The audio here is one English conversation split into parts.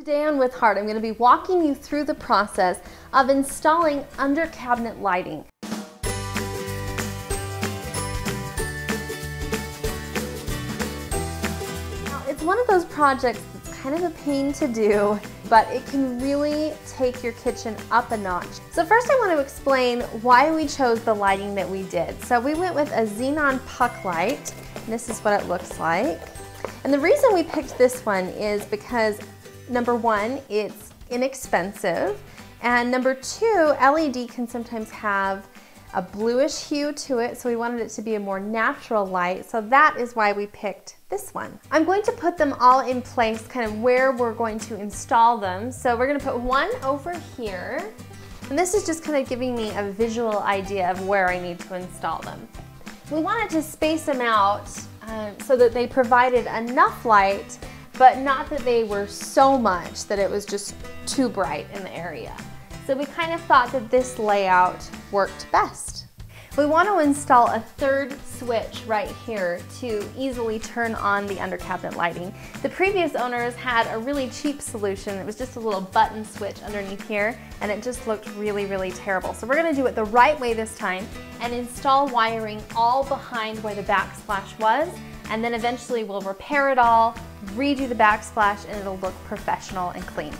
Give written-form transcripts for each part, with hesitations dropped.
Today on With Heart, I'm going to be walking you through the process of installing under cabinet lighting. Now, it's one of those projects that's kind of a pain to do, but it can really take your kitchen up a notch. So first I want to explain why we chose the lighting that we did. So we went with a xenon puck light, and this is what it looks like. And the reason we picked this one is because number one, it's inexpensive, and number two, LED can sometimes have a bluish hue to it, so we wanted it to be a more natural light, so that is why we picked this one. I'm going to put them all in place kind of where we're going to install them. So we're going to put one over here, and this is just kind of giving me a visual idea of where I need to install them. We wanted to space them out so that they provided enough light, but not that they were so much that it was just too bright in the area. So we kind of thought that this layout worked best. We want to install a third switch right here to easily turn on the under cabinet lighting. The previous owners had a really cheap solution. It was just a little button switch underneath here, and it just looked really, really terrible. So we're going to do it the right way this time and install wiring all behind where the backsplash was, and then eventually we'll repair it all, redo the backsplash, and it'll look professional and clean.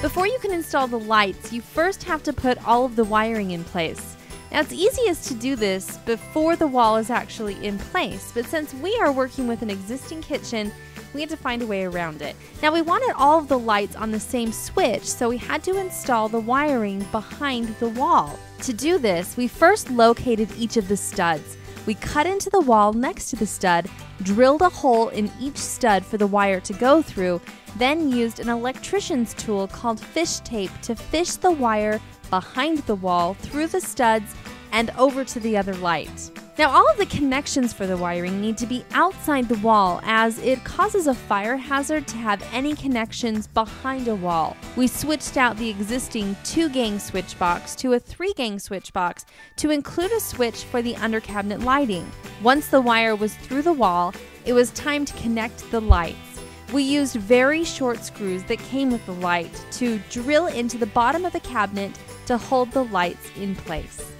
Before you can install the lights, you first have to put all of the wiring in place. Now, it's easiest to do this before the wall is actually in place, but since we are working with an existing kitchen, we had to find a way around it. Now, we wanted all of the lights on the same switch, so we had to install the wiring behind the wall. To do this, we first located each of the studs. We cut into the wall next to the stud, drilled a hole in each stud for the wire to go through, then used an electrician's tool called fish tape to fish the wire behind the wall, through the studs, and over to the other light. Now, all of the connections for the wiring need to be outside the wall, as it causes a fire hazard to have any connections behind a wall. We switched out the existing 2-gang switch box to a 3-gang switch box to include a switch for the under cabinet lighting. Once the wire was through the wall, it was time to connect the lights. We used very short screws that came with the light to drill into the bottom of the cabinet to hold the lights in place.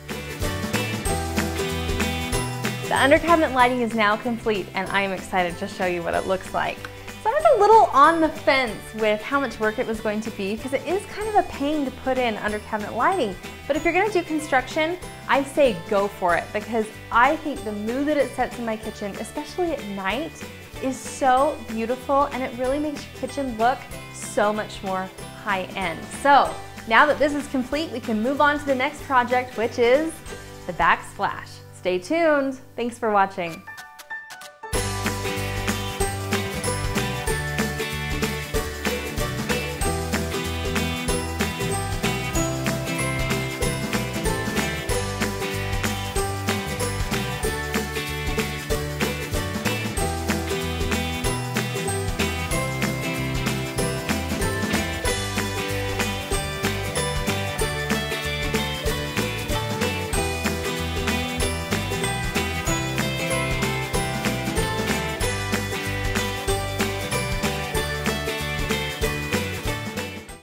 The under cabinet lighting is now complete, and I am excited to show you what it looks like. So I was a little on the fence with how much work it was going to be, because it is kind of a pain to put in under cabinet lighting. But if you're going to do construction, I say go for it, because I think the mood that it sets in my kitchen, especially at night, is so beautiful, and it really makes your kitchen look so much more high-end. So now that this is complete, we can move on to the next project, which is the backsplash. Stay tuned. Thanks for watching.